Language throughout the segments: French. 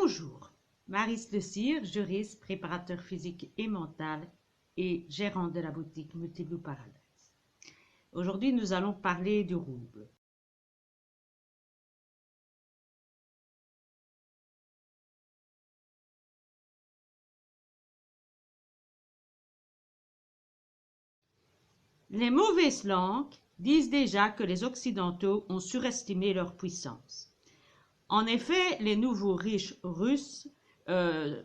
Bonjour, Maryse Le Sire, juriste, préparateur physique et mental et gérante de la boutique Multiblue Paradise. Aujourd'hui, nous allons parler du rouble. Les mauvaises langues disent déjà que les Occidentaux ont surestimé leur puissance. En effet, les nouveaux riches russes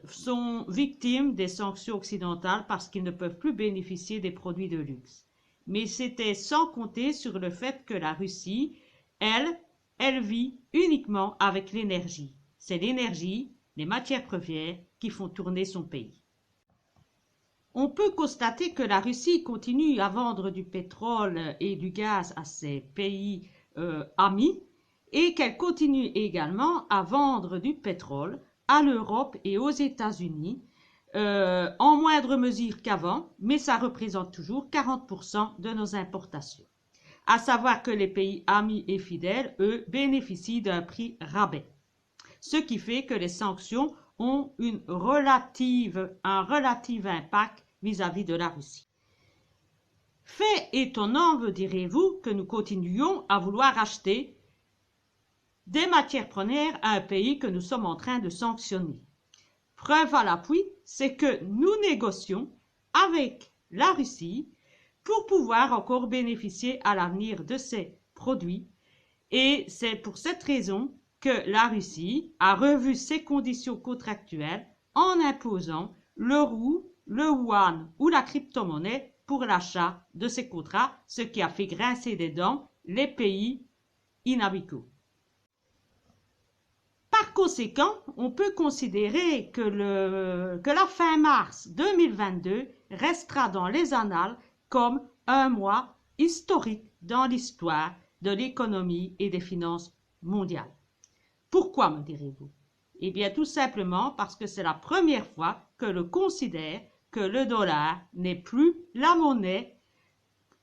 sont victimes des sanctions occidentales parce qu'ils ne peuvent plus bénéficier des produits de luxe. Mais c'était sans compter sur le fait que la Russie, elle vit uniquement avec l'énergie. C'est l'énergie, les matières premières qui font tourner son pays. On peut constater que la Russie continue à vendre du pétrole et du gaz à ses pays amis et qu'elle continue également à vendre du pétrole à l'Europe et aux États-Unis en moindre mesure qu'avant, mais ça représente toujours 40% de nos importations. À savoir que les pays amis et fidèles, eux, bénéficient d'un prix rabais. Ce qui fait que les sanctions ont un relatif impact vis-à-vis de la Russie. Fait étonnant, me direz-vous, que nous continuions à vouloir acheter des matières premières à un pays que nous sommes en train de sanctionner. Preuve à l'appui, c'est que nous négocions avec la Russie pour pouvoir encore bénéficier à l'avenir de ces produits. Et c'est pour cette raison que la Russie a revu ses conditions contractuelles en imposant le rouble, le yuan ou la crypto-monnaie pour l'achat de ces contrats, ce qui a fait grincer des dents les pays inamicaux. Par conséquent, on peut considérer que la fin mars 2022 restera dans les annales comme un mois historique dans l'histoire de l'économie et des finances mondiales. Pourquoi, me direz-vous? Eh bien, tout simplement parce que c'est la première fois que l'on considère que le dollar n'est plus la monnaie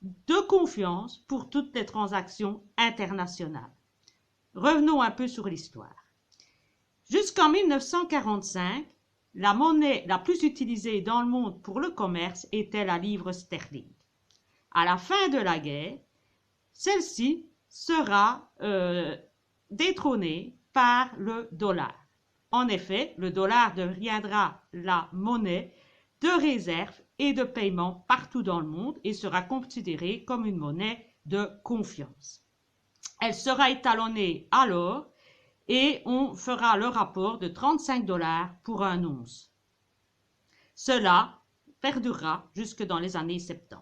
de confiance pour toutes les transactions internationales. Revenons un peu sur l'histoire. Jusqu'en 1945, la monnaie la plus utilisée dans le monde pour le commerce était la livre sterling. À la fin de la guerre, celle-ci sera détrônée par le dollar. En effet, le dollar deviendra la monnaie de réserve et de paiement partout dans le monde et sera considérée comme une monnaie de confiance. Elle sera étalonnée à l'or et on fera le rapport de 35 $ pour un once. Cela perdurera jusque dans les années 70.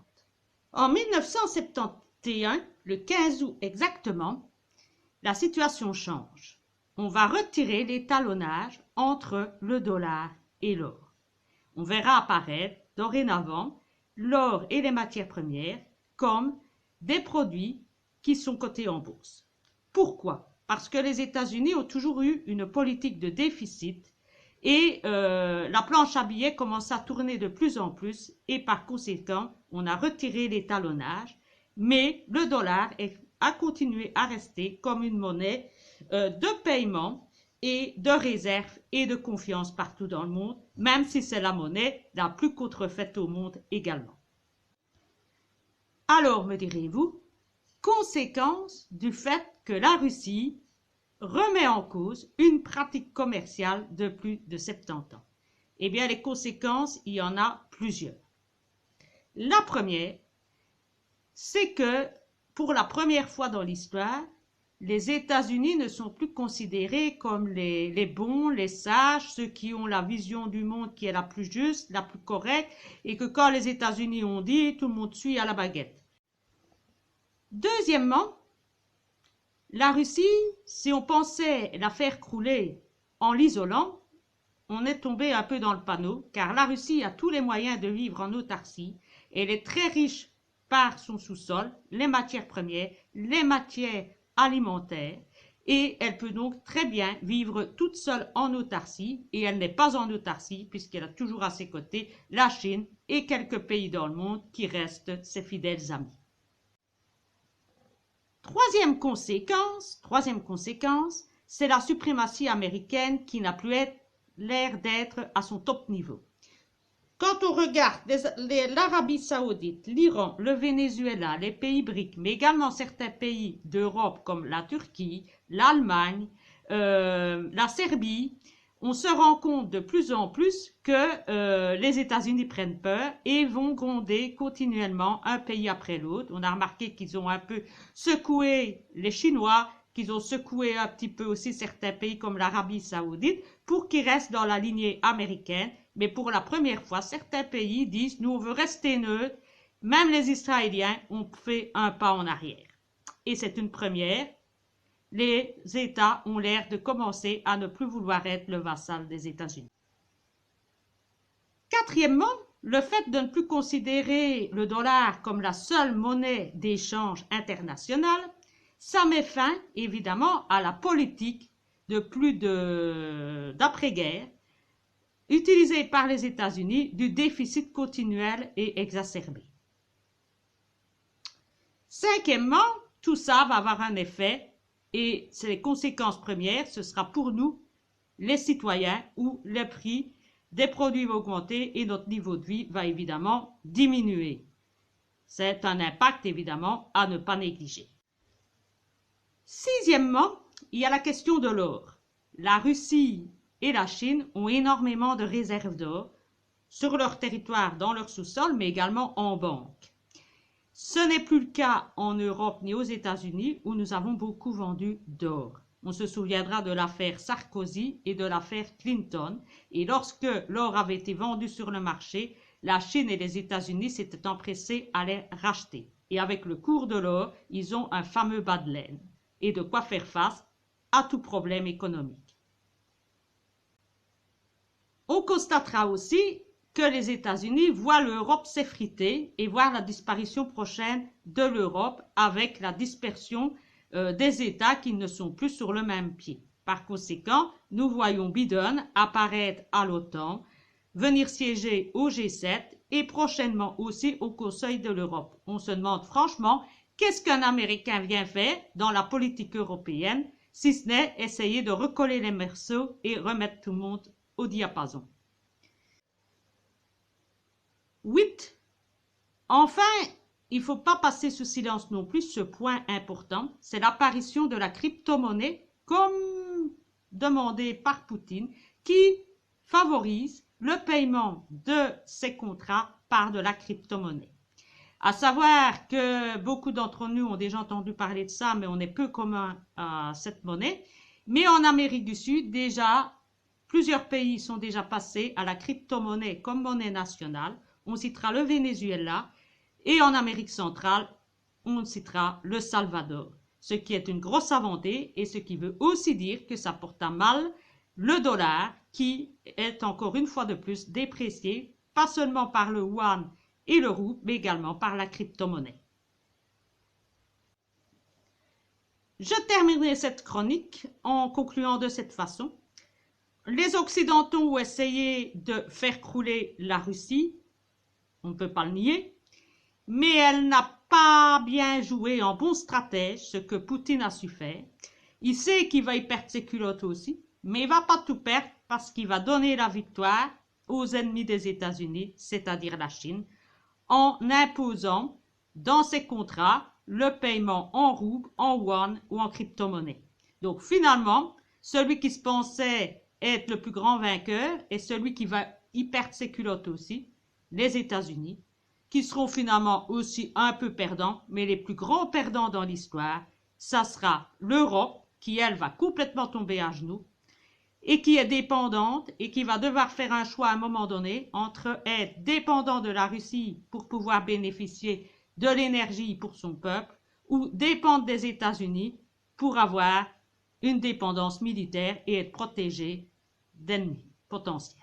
En 1971, le 15 août exactement, la situation change. On va retirer l'étalonnage entre le dollar et l'or. On verra apparaître dorénavant l'or et les matières premières comme des produits qui sont cotés en bourse. Pourquoi? Parce que les États-Unis ont toujours eu une politique de déficit et la planche à billets commence à tourner de plus en plus et par conséquent, on a retiré l'étalonnage, mais le dollar a continué à rester comme une monnaie de paiement et de réserve et de confiance partout dans le monde, même si c'est la monnaie la plus contrefaite au monde également. Alors, me direz-vous, conséquence du fait que la Russie remet en cause une pratique commerciale de plus de 70 ans. Eh bien, les conséquences, il y en a plusieurs. La première, c'est que pour la première fois dans l'histoire, les États-Unis ne sont plus considérés comme les bons, les sages, ceux qui ont la vision du monde qui est la plus juste, la plus correcte, et que quand les États-Unis ont dit, tout le monde suit à la baguette. Deuxièmement, la Russie, si on pensait la faire crouler en l'isolant, on est tombé un peu dans le panneau, car la Russie a tous les moyens de vivre en autarcie. Elle est très riche par son sous-sol, les matières premières, les matières alimentaires, et elle peut donc très bien vivre toute seule en autarcie, et elle n'est pas en autarcie puisqu'elle a toujours à ses côtés la Chine et quelques pays dans le monde qui restent ses fidèles amis. Troisième conséquence, c'est la suprématie américaine qui n'a plus l'air d'être à son top niveau. Quand on regarde l'Arabie Saoudite, l'Iran, le Venezuela, les pays BRIC, mais également certains pays d'Europe comme la Turquie, l'Allemagne, la Serbie, on se rend compte de plus en plus que les États-Unis prennent peur et vont gronder continuellement un pays après l'autre. On a remarqué qu'ils ont un peu secoué les Chinois, qu'ils ont secoué un petit peu aussi certains pays comme l'Arabie Saoudite pour qu'ils restent dans la lignée américaine. Mais pour la première fois, certains pays disent « nous, on veut rester neutres ». Même les Israéliens ont fait un pas en arrière. Et c'est une première. Les États ont l'air de commencer à ne plus vouloir être le vassal des États-Unis. Quatrièmement, le fait de ne plus considérer le dollar comme la seule monnaie d'échange internationale, ça met fin, évidemment, à la politique d'après-guerre, utilisée par les États-Unis du déficit continuel et exacerbé. Cinquièmement, tout ça va avoir un effet et les conséquences premières, ce sera pour nous, les citoyens, où le prix des produits va augmenter et notre niveau de vie va évidemment diminuer. C'est un impact évidemment à ne pas négliger. Sixièmement, il y a la question de l'or. La Russie et la Chine ont énormément de réserves d'or sur leur territoire, dans leur sous-sol, mais également en banque. Ce n'est plus le cas en Europe ni aux États-Unis où nous avons beaucoup vendu d'or. On se souviendra de l'affaire Sarkozy et de l'affaire Clinton. Et lorsque l'or avait été vendu sur le marché, la Chine et les États-Unis s'étaient empressés à les racheter. Et avec le cours de l'or, ils ont un fameux bas de laine. Et de quoi faire face à tout problème économique. On constatera aussi que les États-Unis voient l'Europe s'effriter et voir la disparition prochaine de l'Europe avec la dispersion des États qui ne sont plus sur le même pied. Par conséquent, nous voyons Biden apparaître à l'OTAN, venir siéger au G7 et prochainement aussi au Conseil de l'Europe. On se demande franchement, qu'est-ce qu'un Américain vient faire dans la politique européenne, si ce n'est essayer de recoller les morceaux et remettre tout le monde au diapason. 8. Enfin, il ne faut pas passer sous silence non plus ce point important, c'est l'apparition de la crypto-monnaie comme demandé par Poutine qui favorise le paiement de ces contrats par de la crypto-monnaie. À savoir que beaucoup d'entre nous ont déjà entendu parler de ça, mais on est peu commun à cette monnaie. Mais en Amérique du Sud, déjà, plusieurs pays sont déjà passés à la crypto-monnaie comme monnaie nationale. On citera le Venezuela et en Amérique centrale, on citera le Salvador, ce qui est une grosse avancée et ce qui veut aussi dire que ça porte à mal le dollar qui est encore une fois de plus déprécié, pas seulement par le yuan et le rouble, mais également par la crypto-monnaie. Je terminerai cette chronique en concluant de cette façon. Les Occidentaux ont essayé de faire crouler la Russie, on ne peut pas le nier, mais elle n'a pas bien joué en bon stratège ce que Poutine a su faire. Il sait qu'il va y perdre ses culottes aussi, mais il ne va pas tout perdre parce qu'il va donner la victoire aux ennemis des États-Unis, c'est-à-dire la Chine, en imposant dans ses contrats le paiement en rouble, en yuan ou en crypto-monnaie. Donc finalement, celui qui se pensait être le plus grand vainqueur est celui qui va y perdre ses culottes aussi, les États-Unis, qui seront finalement aussi un peu perdants, mais les plus grands perdants dans l'histoire, ça sera l'Europe, qui elle va complètement tomber à genoux, et qui est dépendante et qui va devoir faire un choix à un moment donné entre être dépendant de la Russie pour pouvoir bénéficier de l'énergie pour son peuple ou dépendre des États-Unis pour avoir une dépendance militaire et être protégé d'ennemis potentiels.